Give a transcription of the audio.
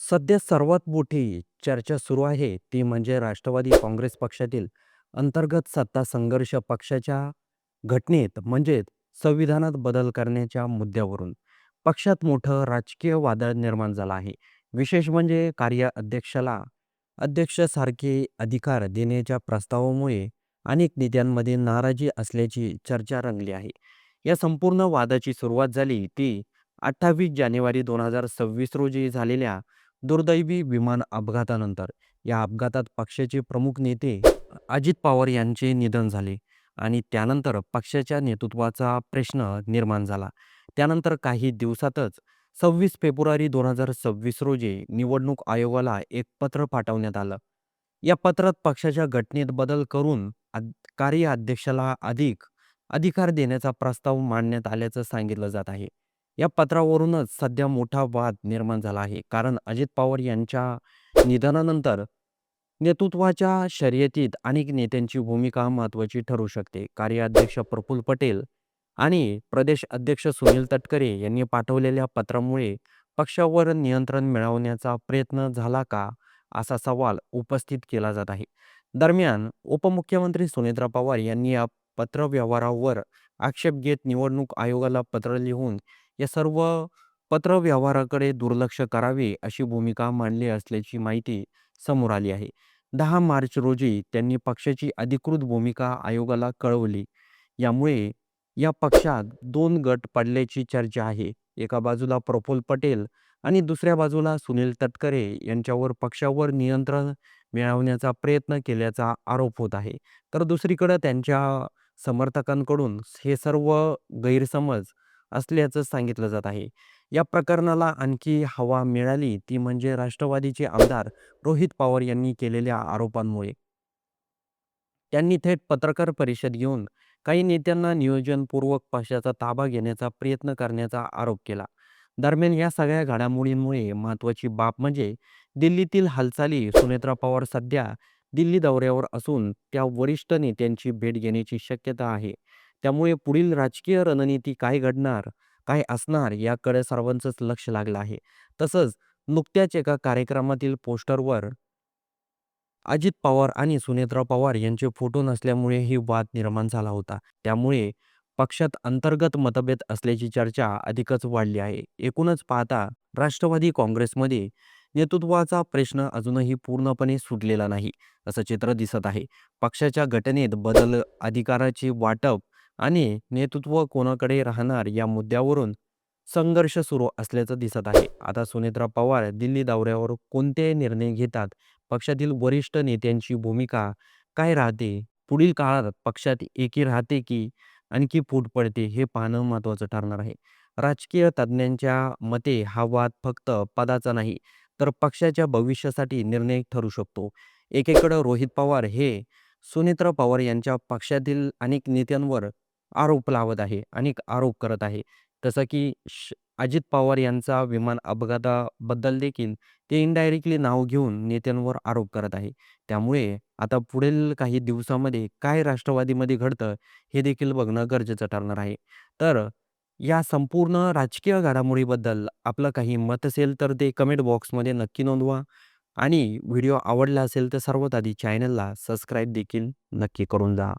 सध्या सर्वात मोठी चर्चा सुरू आहे ती म्हणजे राष्ट्रवादी काँग्रेस पक्षातील अंतर्गत सत्ता संघर्ष पक्षाच्या घटनेत म्हणजे संविधानात बदल करण्याच्या मुद्द्यावरून पक्षात मोठं राजकीय वादळ निर्माण झालं आहे. विशेष म्हणजे कार्य अध्यक्षाला अध्यक्षासारखे अधिकार देण्याच्या प्रस्तावामुळे अनेक नेत्यांमध्ये नाराजी असल्याची चर्चा रंगली आहे. या संपूर्ण वादाची सुरुवात झाली ती 28 जानेवारी 2026 रोजी झालेल्या दुर्दैवी विमान अपघातानंतर. या अपघातात पक्षाचे प्रमुख नेते अजित पवार यांचे निधन झाले आणि त्यानंतर पक्षाच्या नेतृत्वाचा प्रश्न निर्माण झाला. त्यानंतर काही दिवसातच 26 फेब्रुवारी 2026 रोजी निवडणूक आयोगाला एक पत्र पाठवण्यात आलं. या पत्रात पक्षाच्या घटनेत बदल करून कार्य अध्यक्षाला अधिक अधिकार देण्याचा प्रस्ताव मांडण्यात आल्याचं सांगितलं जात आहे. या पत्रावरूनच सध्या मोठा वाद निर्माण झाला आहे. कारण अजित पवार यांच्या निधनानंतर नेतृत्वाच्या शर्यतीत अनेक नेत्यांची भूमिका महत्त्वाची ठरू शकते. कार्याध्यक्ष प्रफुल्ल पटेल आणि प्रदेश अध्यक्ष सुनील तटकरे यांनी पाठवलेल्या पत्रामुळे पक्षावर नियंत्रण मिळवण्याचा प्रयत्न झाला का, असा सवाल उपस्थित केला जात आहे. दरम्यान उपमुख्यमंत्री सुनेत्रा पवार यांनी या पत्रव्यवहारावर आक्षेप घेत निवडणूक आयोगाला पत्र लिहून या सर्व पत्रव्यवहाराकडे दुर्लक्ष करावे अशी भूमिका मांडली असल्याची माहिती समोर आली आहे. 10 मार्च रोजी त्यांनी पक्षाची अधिकृत भूमिका आयोगाला कळवली. यामुळे या पक्षात 2 गट पडल्याची चर्चा आहे. एका बाजूला प्रफुल्ल पटेल आणि दुसऱ्या बाजूला सुनील तटकरे यांच्यावर पक्षावर नियंत्रण मिळवण्याचा प्रयत्न केल्याचा आरोप होत आहे. तर दुसरीकडे त्यांच्या समर्थकांकडून हे सर्व गैरसमज असल्याचं सांगितलं जात आहे. या प्रकरणाला आणखी हवा मिळाली ती म्हणजे राष्ट्रवादीचे आमदार रोहित पवार यांनी केलेल्या आरोपांमुळे. त्यांनी थेट पत्रकार परिषद घेऊन काही नेत्यांना नियोजनपूर्वक पक्षाचा ताबा घेण्याचा प्रयत्न करण्याचा आरोप केला. दरम्यान या सगळ्या घडामोडींमुळे महत्त्वाची बाब म्हणजे दिल्लीतील हालचाली. सुनेत्रा पवार सध्या दिल्ली दौऱ्यावर असून त्या वरिष्ठ नेत्यांची भेट घेण्याची शक्यता आहे. त्यामुळे पुढील राजकीय रणनीती काय घडणार, काय असणार याकडे सर्वांचंच लक्ष लागलं आहे. तसंच नुकत्याच एका कार्यक्रमातील पोस्टरवर अजित पवार आणि सुनेत्रा पवार यांचे फोटो नसल्यामुळे ही वाद निर्माण झाला होता. त्यामुळे पक्षात अंतर्गत मतभेद असल्याची चर्चा अधिकच वाढली आहे. एकूणच पाहता राष्ट्रवादी काँग्रेसमध्ये नेतृत्वाचा प्रश्न अजूनही पूर्णपणे सुटलेला नाही, असं चित्र दिसत आहे. पक्षाच्या घटनेत बदल, अधिकाराचे वाटप आणि नेतृत्व कोणाकडे राहणार या मुद्द्यावरून संघर्ष सुरू असल्याचं दिसत आहे. आता सुनेत्रा पवार दिल्ली दौऱ्यावर कोणते निर्णय घेतात, पक्षातील वरिष्ठ नेत्यांची भूमिका काय राहते, पुढील काळात पक्षात एकी राहते की आणखी फूट पडते हे पाहणं महत्त्वाचं ठरणार आहे. राजकीय तज्ज्ञांच्या मते हा वाद फक्त पदाचा नाही, तर पक्षाच्या भविष्यासाठी निर्णायक ठरू शकतो. एकीकडे रोहित पवार हे सुनेत्रा पवार यांच्या पक्षातील अनेक नेत्यांवर आरोप लावत आहे, अनेक आरोप करत आहे. जसं की अजित पवार यांचा विमान अपघाताबद्दल देखील ते इनडायरेक्टली नाव घेऊन नेत्यांवर आरोप करत आहे. त्यामुळे आता पुढील काही दिवसामध्ये काय राष्ट्रवादीमध्ये घडतं हे देखील बघणं गरजेचं ठरणार आहे. तर या संपूर्ण राजकीय घडामोडीबद्दल आपलं काही मत असेल तर ते कमेंट बॉक्समध्ये नक्की नोंदवा आणि व्हिडिओ आवडला असेल तर सर्वात आधी चॅनलला सबस्क्राईब देखील नक्की करून जा.